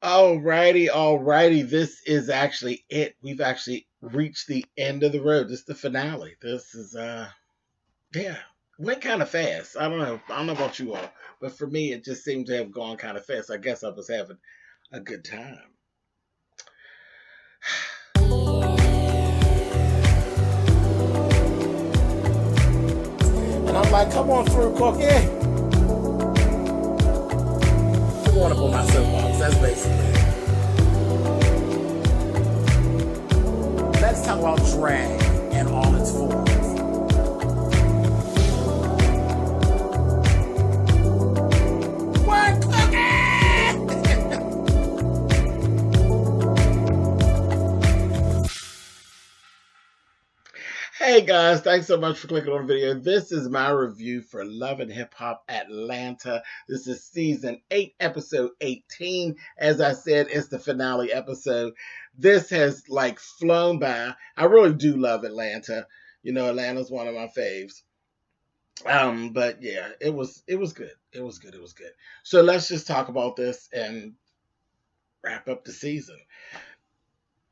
Alrighty. This is actually it. We've actually reached the end of the road. This is the finale. This is yeah. Went kind of fast. I don't know about you all, but for me it just seemed to have gone kind of fast. I guess I was having a good time. And I'm like, come on through, Cookie. I'm going up on my soapbox. That's basically it. Let's talk about drag and all its forms. What, Cookie? Hey guys, thanks so much for clicking on the video. This is my review for Love and Hip Hop Atlanta. This is season 8, episode 18. As I said, it's the finale episode. This has like flown by. I really do love Atlanta. You know, Atlanta's one of my faves. But yeah, it was good. It was good. So let's just talk about this and wrap up the season.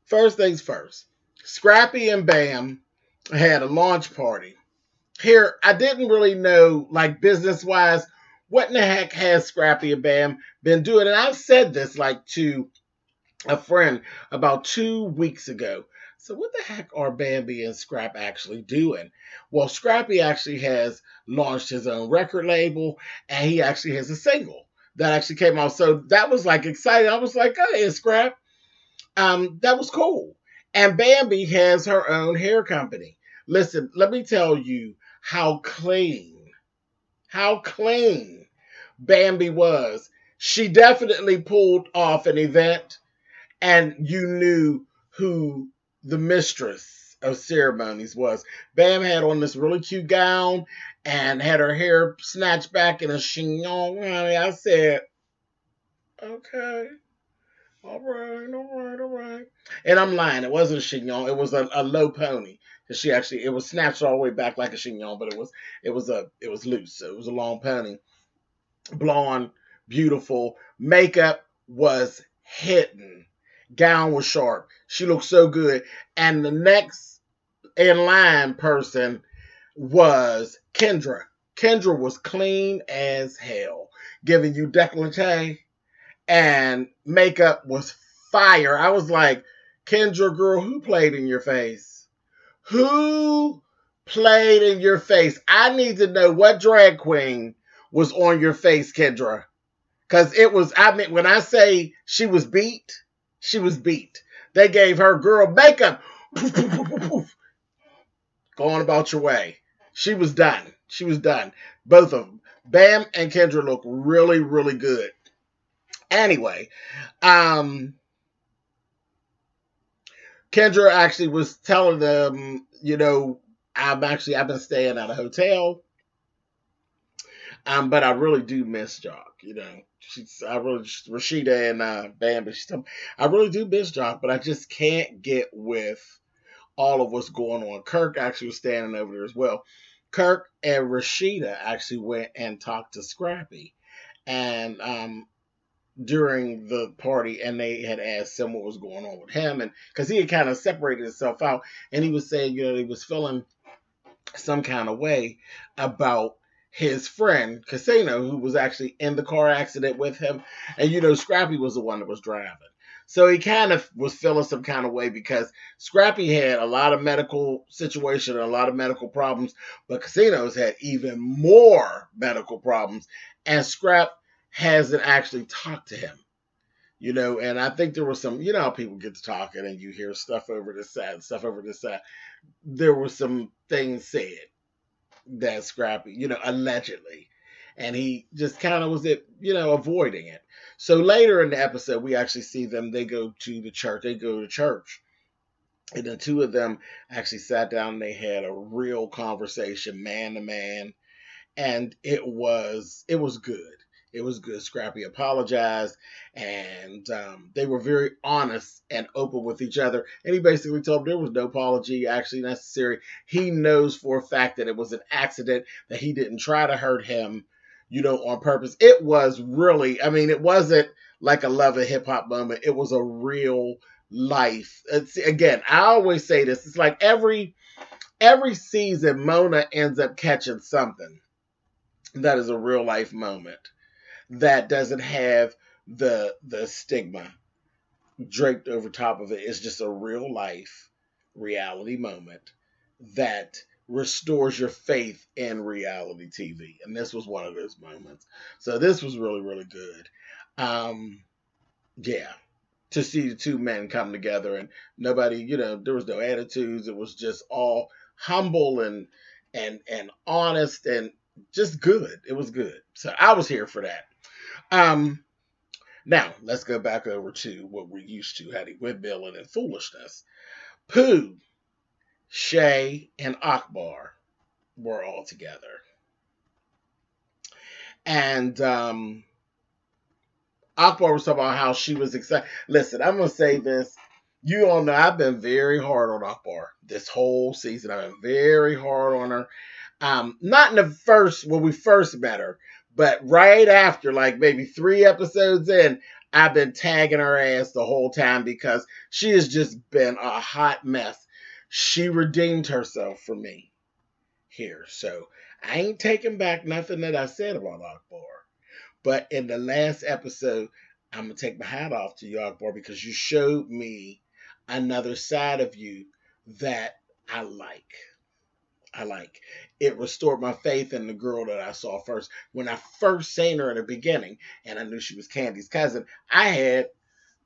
First things first. Scrappy and Bam had a launch party. Here, I didn't really know, like business wise, what in the heck has Scrappy and Bam been doing? And I've said this like to a friend about 2 weeks ago. So what the heck are Bambi and Scrap actually doing? Well, Scrappy actually has launched his own record label, and he actually has a single that actually came out. So that was like exciting. I was like, hey, Scrap. That was cool. And Bambi has her own hair company. Listen, let me tell you how clean Bambi was. She definitely pulled off an event, and you knew who the mistress of ceremonies was. Bam had on this really cute gown and had her hair snatched back in a chignon. I said, okay. All right. And I'm lying. It wasn't a chignon. It was a low pony. She actually it was snatched all the way back like a chignon, but it was loose. So it was a long pony. Blonde, beautiful. Makeup was hidden. Gown was sharp. She looked so good. And the next in line person was Kendra. Kendra was clean as hell, giving you décolleté and makeup was fire. I was like, Kendra, girl, who played in your face? Who played in your face? I need to know what drag queen was on your face, Kendra. Because it was, I mean, when I say she was beat, she was beat. They gave her girl makeup. Poof, poof, poof, poof, poof. Go on about your way. She was done. She was done. Both of them. Bam and Kendra look really, really good. Anyway, um, Kendra actually was telling them, you know, I've been staying at a hotel, but I really do miss Jock. You know, I really Rashida and Bambi. I really do miss Jock, but I just can't get with all of what's going on. Kirk actually was standing over there as well. Kirk and Rashida actually went and talked to Scrappy, and during the party, and they had asked him what was going on with him, and because he had kind of separated himself out, and he was saying, you know, he was feeling some kind of way about his friend Casino, who was actually in the car accident with him, and you know, Scrappy was the one that was driving. So he kind of was feeling some kind of way because Scrappy had a lot of medical situation and a lot of medical problems, but Casinos had even more medical problems, and Scrap hasn't actually talked to him. You know, and I think there was some, you know, how people get to talking and you hear stuff over this side, stuff over this side. There were some things said that Scrappy, you know, allegedly, and he just kind of was it, you know, avoiding it. So later in the episode, we actually see them. They go to the church. They go to church, and the two of them actually sat down. And they had a real conversation, man to man, and it was good. It was good. Scrappy apologized, and they were very honest and open with each other. And he basically told them there was no apology actually necessary. He knows for a fact that it was an accident, that he didn't try to hurt him, you know, on purpose. It was really, I mean, it wasn't like a love of hip hop moment. It was a real life. Again, I always say this. It's like every season, Mona ends up catching something that is a real life moment that doesn't have the stigma draped over top of it. It's just a real life reality moment that restores your faith in reality TV. And this was one of those moments. So this was really, really good. Yeah. To see the two men come together and nobody, there was no attitudes. It was just all humble and honest and just good. It was good. So I was here for that. Now, let's go back over to what we're used to, Hattie Whitbilling and foolishness. Pooh, Shay, and Akbar were all together. And Akbar was talking about how she was excited. Listen, I'm going to say this. You all know I've been very hard on Akbar this whole season. I've been very hard on her. Not in the first, when we first met her, but right after, like maybe 3 episodes in, I've been tagging her ass the whole time because she has just been a hot mess. She redeemed herself for me here. So I ain't taking back nothing that I said about Akbar. But in the last episode, I'm going to take my hat off to you, Akbar, because you showed me another side of you that I like. It restored my faith in the girl that I saw first. When I first seen her in the beginning, and I knew she was Candy's cousin, I had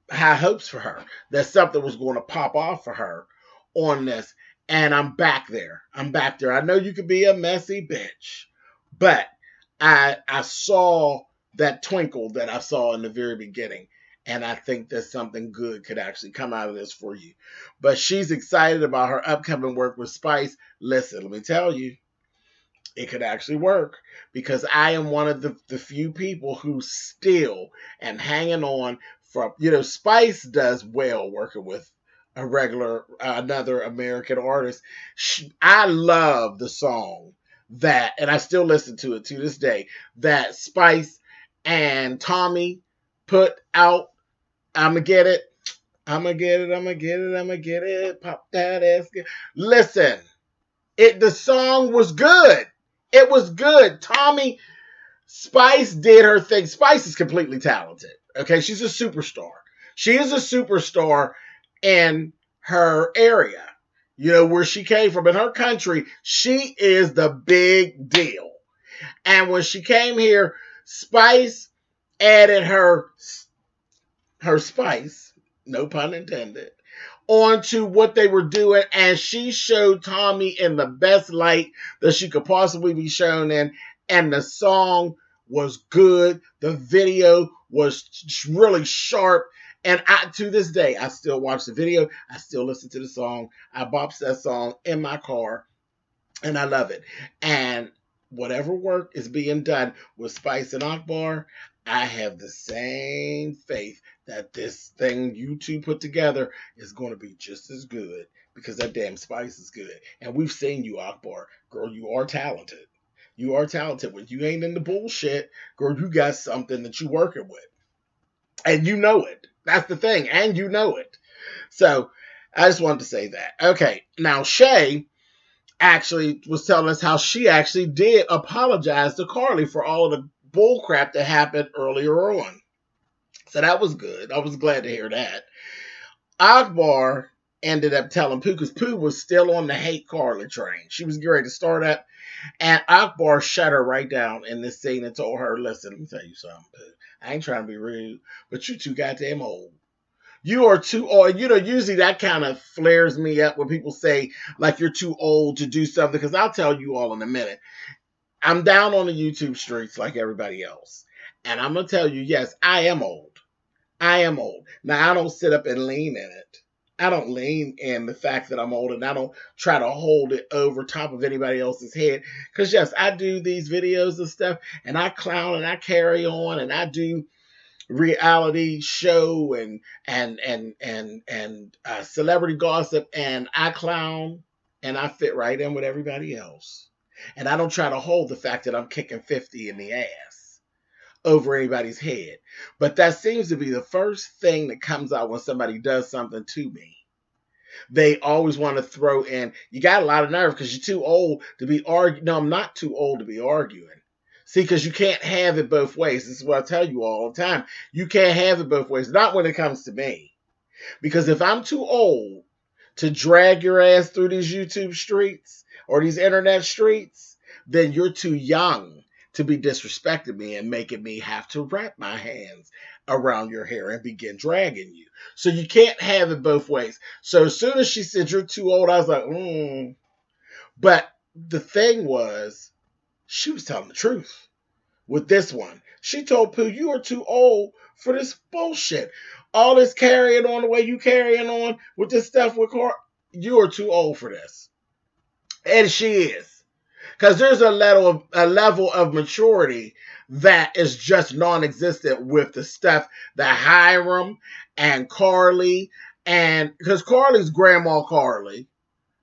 high hopes for her that something was going to pop off for her on this. And I'm back there. I know you could be a messy bitch, but I saw that twinkle that I saw in the very beginning. And I think that something good could actually come out of this for you. But she's excited about her upcoming work with Spice. Listen, let me tell you, it could actually work because I am one of the few people who still am hanging on from, Spice does well working with another American artist. I love the song that, and I still listen to it to this day, that Spice and Tommy put out. I'ma get it. Pop that ass. Listen, the song was good. It was good. Spice did her thing. Spice is completely talented. Okay, she's a superstar. She is a superstar in her area. Where she came from. In her country, she is the big deal. And when she came here, Spice added her spice, no pun intended, onto what they were doing, and she showed Tommy in the best light that she could possibly be shown in, and the song was good. The video was really sharp, and to this day, I still watch the video. I still listen to the song. I bops that song in my car, and I love it. And whatever work is being done with Spice and Akbar, I have the same faith that this thing you two put together is going to be just as good because that damn Spice is good. And we've seen you, Akbar. Girl, you are talented. You are talented. When you ain't in the bullshit, girl, you got something that you working with. And you know it. That's the thing. And you know it. So I just wanted to say that. Okay. Now, Shay actually was telling us how she actually did apologize to Carly for all of the bull crap that happened earlier on. So that was good. I was glad to hear that. Akbar ended up telling Pooh, because Pooh was still on the hate Carly train. She was getting ready to start up, and Akbar shut her right down in this scene and told her, listen, let me tell you something, Pooh. I ain't trying to be rude, but you too goddamn old. You are too old. Usually that kind of flares me up when people say, like, you're too old to do something, because I'll tell you all in a minute. I'm down on the YouTube streets like everybody else. And I'm going to tell you, yes, I am old. I am old. Now, I don't sit up and lean in it. I don't lean in the fact that I'm old, and I don't try to hold it over top of anybody else's head. Because, yes, I do these videos and stuff, and I clown and I carry on, and I do reality show and celebrity gossip, and I clown, and I fit right in with everybody else. And I don't try to hold the fact that I'm kicking 50 in the ass. over anybody's head. But that seems to be the first thing that comes out when somebody does something to me. They always want to throw in, you got a lot of nerve because you're too old to be arguing. No, I'm not too old to be arguing. See, because you can't have it both ways. This is what I tell you all the time. You can't have it both ways. Not when it comes to me. Because if I'm too old to drag your ass through these YouTube streets or these internet streets, then you're too young to be disrespecting me and making me have to wrap my hands around your hair and begin dragging you. So you can't have it both ways. So as soon as she said you're too old, I was like, But the thing was, she was telling the truth with this one. She told Pooh, you are too old for this bullshit. All this carrying on the way you carrying on with this stuff with Carl, you are too old for this. And she is. Because there's a level of maturity that is just non-existent with the stuff that Hiram and Carly, and because Carly's Grandma Carly.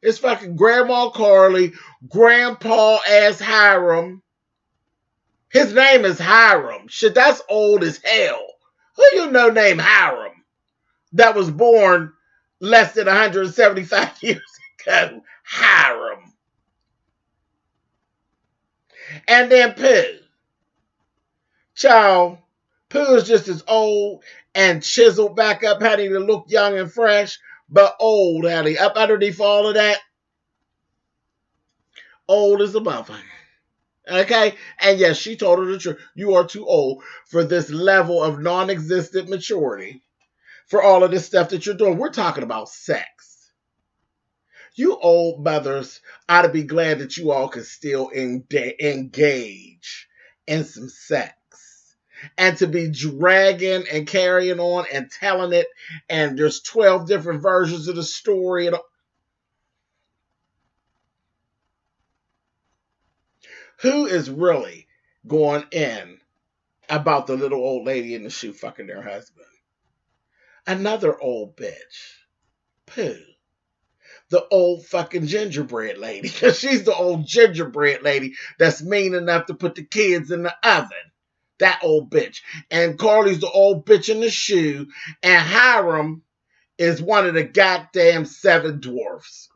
It's fucking Grandma Carly, Grandpa ass Hiram. His name is Hiram. Shit, that's old as hell. Who you know named Hiram that was born less than 175 years ago? Hiram. And then Pooh. Child, Pooh is just as old and chiseled back up, honey, to look young and fresh, but old, honey. Up underneath all of that, old as a motherfucker. Okay? And yes, she told her the truth. You are too old for this level of non-existent maturity, for all of this stuff that you're doing. We're talking about sex. You old mothers ought to be glad that you all can still engage in some sex. And to be dragging and carrying on and telling it, and there's 12 different versions of the story. And who is really going in about the little old lady in the shoe fucking their husband? Another old bitch. Pooh. The old fucking gingerbread lady. Because she's the old gingerbread lady that's mean enough to put the kids in the oven. That old bitch. And Carly's the old bitch in the shoe. And Hiram is one of the goddamn 7 dwarfs.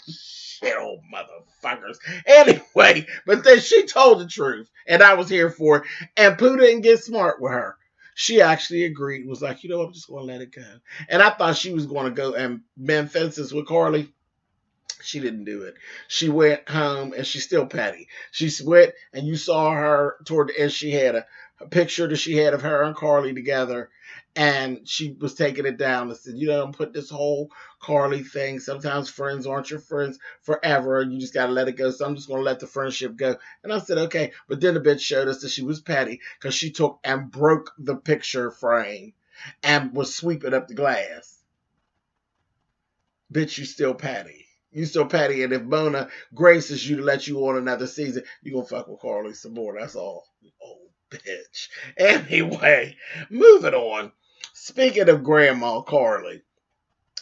Shit, old motherfuckers. Anyway, but then she told the truth. And I was here for it. And Pooh didn't get smart with her. She actually agreed. Was like, you know, I'm just going to let it go. And I thought she was going to go and mend fences with Carly. She didn't do it. She went home and she's still petty. She went and you saw her toward the end. She had a picture that she had of her and Carly together. And she was taking it down and said, you know, don't put this whole Carly thing. Sometimes friends aren't your friends forever. You just got to let it go. So I'm just going to let the friendship go. And I said, okay. But then the bitch showed us that she was petty because she took and broke the picture frame and was sweeping up the glass. Bitch, you still petty. You still petty, and if Mona graces you to let you on another season, you gonna fuck with Carly some more. That's all. Oh, bitch. Anyway, moving on. Speaking of Grandma Carly,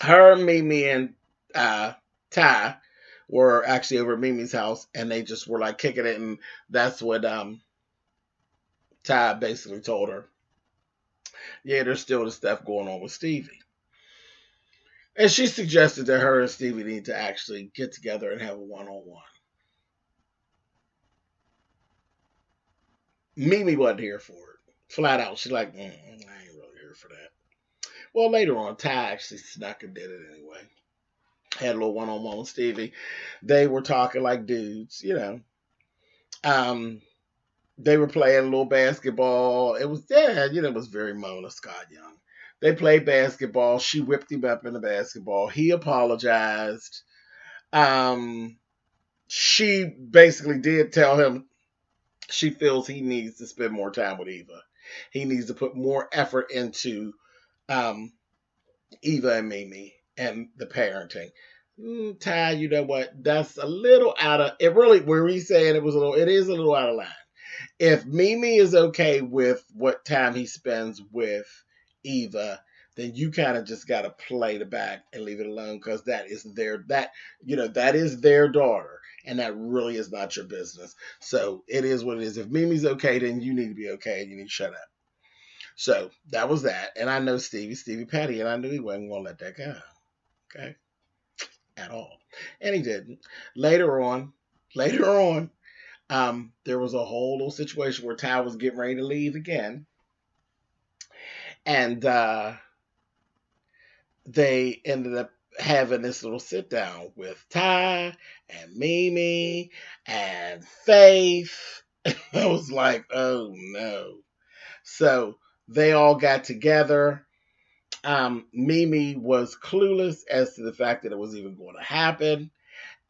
her, Mimi, and Ty were actually over at Mimi's house, and they just were like kicking it, and that's what Ty basically told her. Yeah, there's still the stuff going on with Stevie. And she suggested that her and Stevie need to actually get together and have a one-on-one. Mimi wasn't here for it. Flat out. She's like, I ain't really here for that. Well, later on, Ty actually snuck and did it anyway. Had a little one-on-one with Stevie. They were talking like dudes, you know. They were playing a little basketball. It was, it was very Mona Scott Young. They played basketball. She whipped him up in the basketball. He apologized. She basically did tell him she feels he needs to spend more time with Eva. He needs to put more effort into Eva and Mimi and the parenting. Ty, you know what? That's a little out of it. Really, where he's saying it is a little out of line. If Mimi is okay with what time he spends with Eva, then you kind of just got to play the back and leave it alone, because that is their daughter, and that really is not your business. So it is what it is. If Mimi's okay, then you need to be okay, and you need to shut up. So that was that. And I know Stevie Patty, and I knew he wasn't going to let that go. Okay. At all. And he didn't. Later on, there was a whole little situation where Ty was getting ready to leave again. And they ended up having this little sit down with Ty and Mimi and Faith. I was like, oh no. So they all got together. Mimi was clueless as to the fact that it was even going to happen.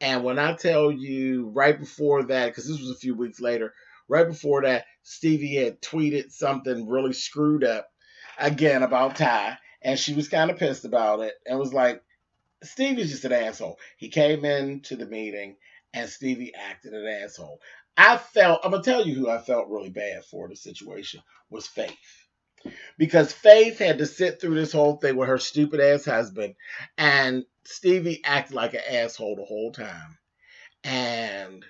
And when I tell you, right before that, because this was a few weeks later, right before that, Stevie had tweeted something really screwed up again about Ty. And she was kind of pissed about it and was like, Stevie's just an asshole. He came into the meeting and Stevie acted an asshole. I'm going to tell you who I felt really bad for the situation was Faith. Because Faith had to sit through this whole thing with her stupid ass husband, and Stevie acted like an asshole the whole time. And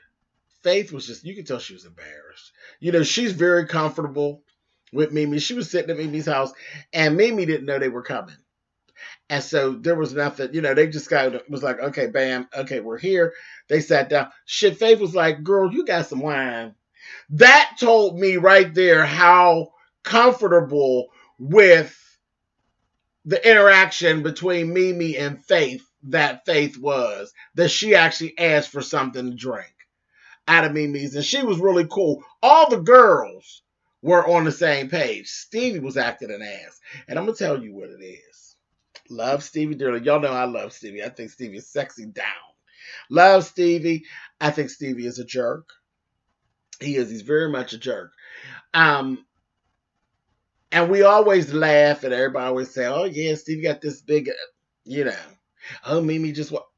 Faith was just, you could tell she was embarrassed. She's very comfortable with Mimi. She was sitting at Mimi's house, and Mimi didn't know they were coming. And so there was nothing, they just was like, okay, bam, okay, we're here. They sat down. Shit, Faith was like, girl, you got some wine. That told me right there how comfortable with the interaction between Mimi and Faith that Faith was, that she actually asked for something to drink out of Mimi's, and she was really cool. All the girls were on the same page. Stevie was acting an ass, and I'm gonna tell you what it is. Love Stevie dearly. Y'all know I love Stevie. I think Stevie is sexy down. Love Stevie. I think Stevie is a jerk. He is. He's very much a jerk. And we always laugh, and everybody always say, oh, yeah, Stevie got this big, oh, Mimi just what?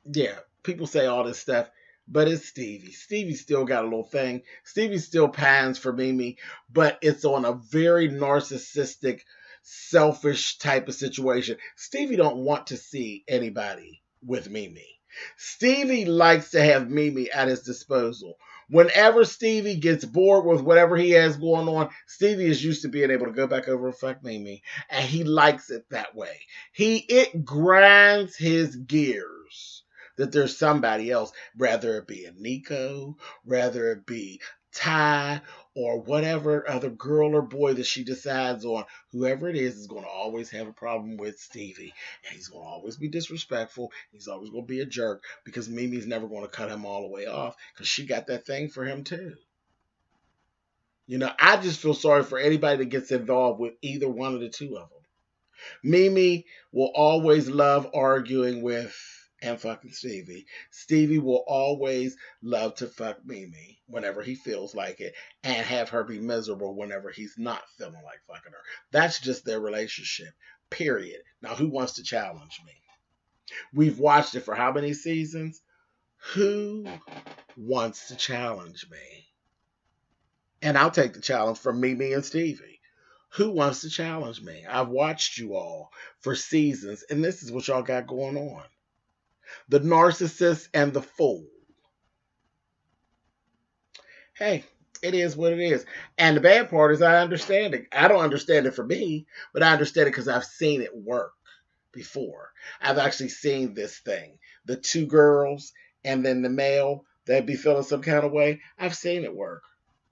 Yeah, people say all this stuff, but it's Stevie. Stevie still got a little thing. Stevie still pines for Mimi, but it's on a very narcissistic, selfish type of situation. Stevie don't want to see anybody with Mimi. Stevie likes to have Mimi at his disposal. Whenever Stevie gets bored with whatever he has going on, Stevie is used to being able to go back over and fuck Mimi, and he likes it that way. It grinds his gears that there's somebody else, rather it be a Nico, rather it be Ty, or whatever other girl or boy that she decides on. Whoever it is going to always have a problem with Stevie. And he's going to always be disrespectful. He's always going to be a jerk, because Mimi's never going to cut him all the way off, because she got that thing for him too. I just feel sorry for anybody that gets involved with either one of the two of them. Mimi will always love arguing with and fucking Stevie. Stevie will always love to fuck Mimi whenever he feels like it, and have her be miserable whenever he's not feeling like fucking her. That's just their relationship, period. Now, who wants to challenge me? We've watched it for how many seasons? Who wants to challenge me? And I'll take the challenge from Mimi and Stevie. Who wants to challenge me? I've watched you all for seasons, and this is what y'all got going on. The narcissist and the fool. Hey, it is what it is. And the bad part is I understand it. I don't understand it for me, but I understand it because I've seen it work before. I've actually seen this thing. The two girls and then the male that be feeling some kind of way. I've seen it work.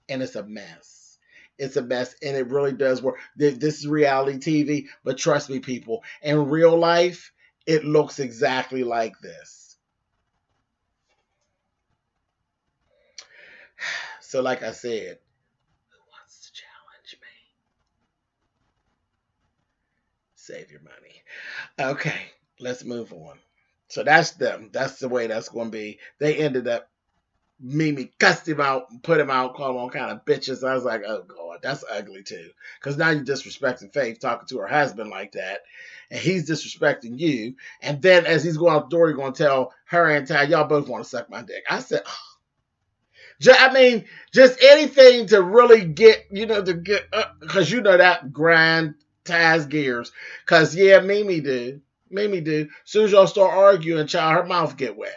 And it's a mess. It's a mess, and it really does work. This is reality TV, but trust me, people, in real life, it looks exactly like this. So like I said, who wants to challenge me? Save your money. Okay, let's move on. So that's them. That's the way that's going to be. They ended up, Mimi cussed him out, put him out, called him all kind of bitches. I was like, oh, God, that's ugly, too. Because now you're disrespecting Faith, talking to her husband like that. And he's disrespecting you. And then as he's going out the door, you're going to tell her and Ty, y'all both want to suck my dick. I said, oh. Just anything to really get, because that grind Ty's gears. Cause yeah, Mimi do. Mimi do. As soon as y'all start arguing, child, her mouth get wet.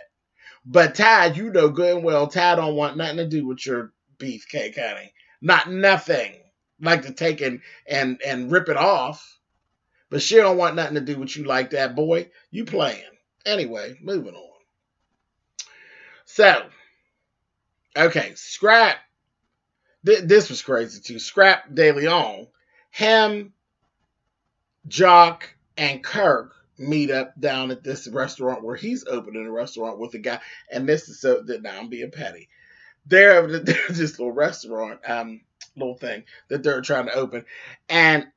But Ty, you know good and well, Ty don't want nothing to do with your beefcake, honey. Not nothing. Like to take and rip it off. But she don't want nothing to do with you like that, boy. You playing. Anyway, moving on. So, okay, Scrap. This was crazy too. Scrap De Leon, him, Jock, and Kirk meet up down at this restaurant where he's opening a restaurant with a guy. And this is so that now I'm being petty. There's this little restaurant, little thing that they're trying to open. And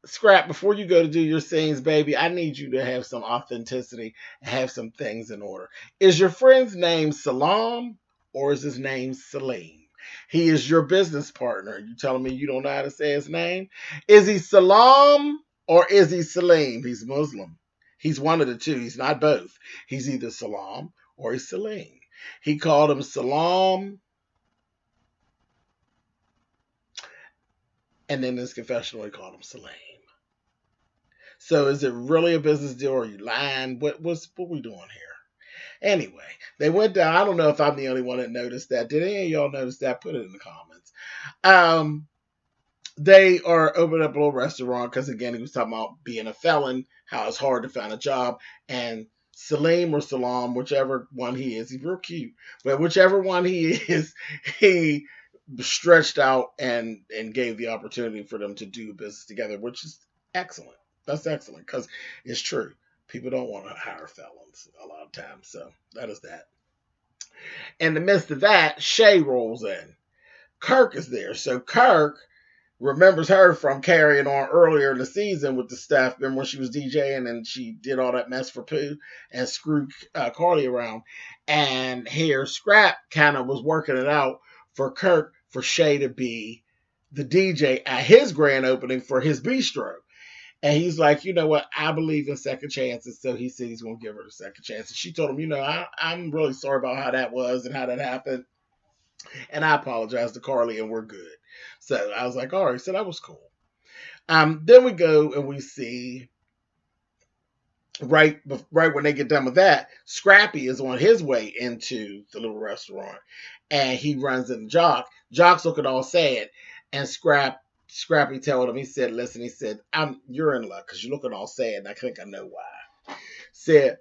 Scrap, before you go to do your scenes, baby, I need you to have some authenticity and have some things in order. Is your friend's name Salam or is his name Salim? He is your business partner. You telling me you don't know how to say his name? Is he Salam or is he Salim? He's Muslim. He's one of the two. He's not both. He's either Salam or he's Salim. He called him Salam. And then in his confessional, he called him Salim. So is it really a business deal or are you lying? What we doing here? Anyway, they went down. I don't know if I'm the only one that noticed that. Did any of y'all notice that? Put it in the comments. They are opening up a little restaurant because, again, he was talking about being a felon, how it's hard to find a job. And Salim or Salam, whichever one he is, he's real cute. But whichever one he is, he stretched out and gave the opportunity for them to do business together, which is excellent. That's excellent because it's true. People don't want to hire felons a lot of times. So that is that. In the midst of that, Shay rolls in. Kirk is there. So Kirk remembers her from carrying on earlier in the season with the staff. Remember when she was DJing and she did all that mess for Pooh and screwed Carly around. And here Scrap kind of was working it out for Kirk for Shay to be the DJ at his grand opening for his bistro. And he's like, you know what? I believe in second chances. So he said he's going to give her a second chance. And she told him, I'm really sorry about how that was and how that happened. And I apologize to Carly and we're good. So I was like, all right. So that was cool. Then we go and we see right when they get done with that, Scrappy is on his way into the little restaurant. And he runs into Jock. Jock's looking all sad. And Scrappy told him, he said, listen, he said, you're in luck because you're looking all sad, and I think I know why. Said,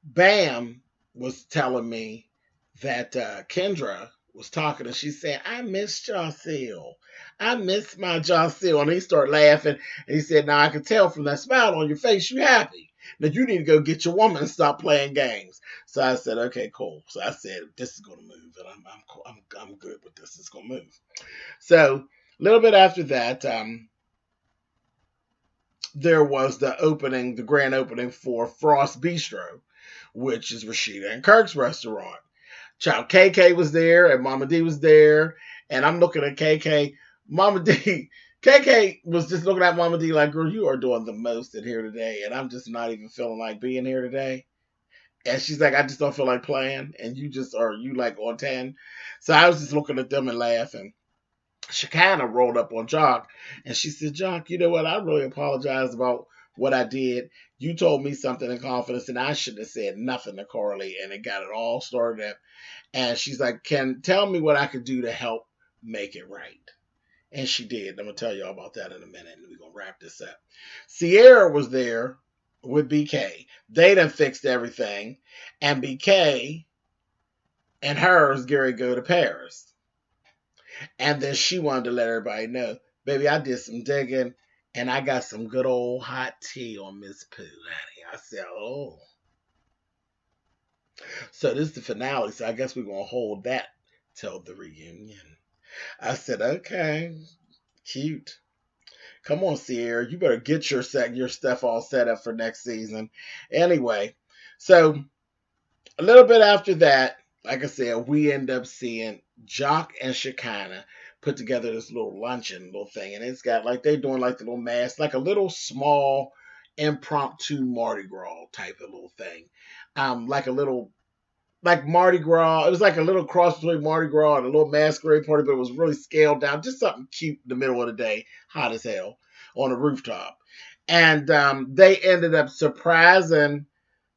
Bam was telling me that Kendra was talking, and she said, I miss Jocelyn. I miss my Jocelyn. And he started laughing, and he said, now I can tell from that smile on your face you're happy. Now you need to go get your woman and stop playing games. So I said, okay, cool. So I said, this is going to move, and I'm good with this. It's going to move. So a little bit after that, there was the grand opening for Frost Bistro, which is Rashida and Kirk's restaurant. Child KK was there and Mama D was there, and I'm looking at KK. Mama D, KK was just looking at Mama D like, girl, you are doing the most in here today, and I'm just not even feeling like being here today. And she's like, I just don't feel like playing, and you like on 10. So I was just looking at them and laughing. She kind of rolled up on Jock, and she said, Jock, you know what? I really apologize about what I did. You told me something in confidence, and I shouldn't have said nothing to Carly, and it got it all started up. And she's like, tell me what I could do to help make it right. And she did. I'm going to tell y'all about that in a minute, and we're going to wrap this up. Sierra was there with BK. They done fixed everything, and BK and hers, Gary, go to Paris. And then she wanted to let everybody know, baby, I did some digging, and I got some good old hot tea on Miss Pooh, honey. I said, oh. So this is the finale, so I guess we're going to hold that till the reunion. I said, okay, cute. Come on, Sierra, you better get your stuff all set up for next season. Anyway, so a little bit after that, like I said, we end up seeing Jock and Shekinah put together this little luncheon little thing. And it's got like, they're doing like the little mask, like a little small impromptu Mardi Gras type of little thing. Like Mardi Gras. It was like a little cross between Mardi Gras and a little masquerade party, but it was really scaled down. Just something cute in the middle of the day. Hot as hell. on a rooftop. And they ended up surprising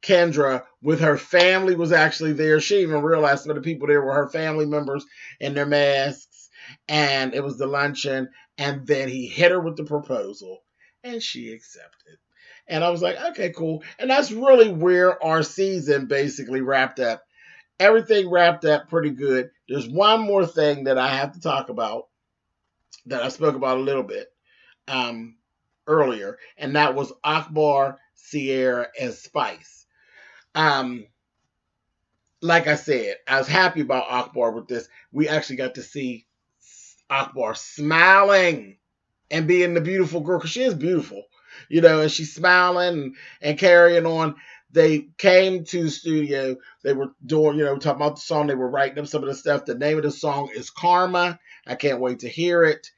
Kendra with her family was actually there. She didn't even realized some of the people there were her family members in their masks. And it was the luncheon. And then he hit her with the proposal. And she accepted. And I was like, okay, cool. And that's really where our season basically wrapped up. Everything wrapped up pretty good. There's one more thing that I have to talk about that I spoke about a little bit earlier, and that was Akbar, Sierra, and Spice. Um, like I said, I was happy about Akbar with this. We actually got to see Akbar smiling and being the beautiful girl, because she is beautiful, and she's smiling and carrying on. They came to the studio. They were doing, talking about the song. They were writing up some of the stuff. The name of the song is Karma. I can't wait to hear it.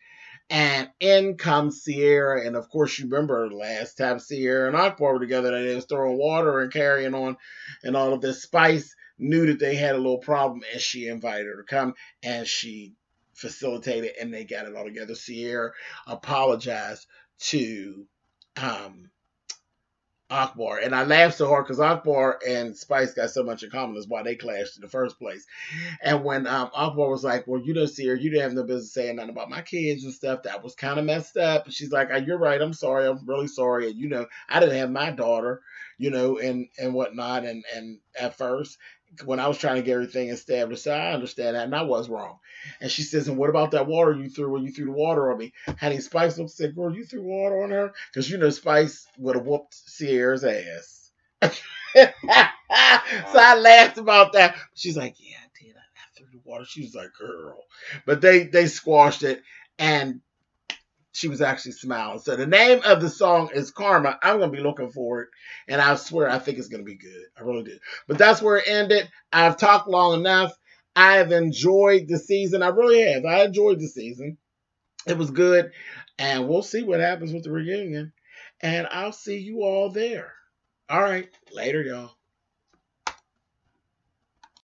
And in comes Sierra. And of course, you remember last time Sierra and Akbar were together, they was throwing water and carrying on and all of this. Spice knew that they had a little problem, and she invited her to come, and she facilitated, and they got it all together. Sierra apologized to Akbar. And I laughed so hard because Akbar and Spice got so much in common. That's why they clashed in the first place. And when Akbar was like, well, Sierra, you didn't have no business saying nothing about my kids and stuff. That was kind of messed up. And she's like, you're right. I'm sorry. I'm really sorry. And, I didn't have my daughter, and whatnot. And at first, when I was trying to get everything established, so I understand that. And I was wrong. And she says, and what about that water you threw when you threw the water on me? Honey, Spice looked and said, girl, you threw water on her? Because, Spice would have whooped Sierra's ass. So I laughed about that. She's like, yeah, I did. I threw the water. She was like, girl. But they squashed it, and she was actually smiling. So the name of the song is Karma. I'm going to be looking for it, and I swear I think it's going to be good. I really do. But that's where it ended. I've talked long enough. I have enjoyed the season. I really have. I enjoyed the season. It was good, and we'll see what happens with the reunion, and I'll see you all there. All right. Later, y'all.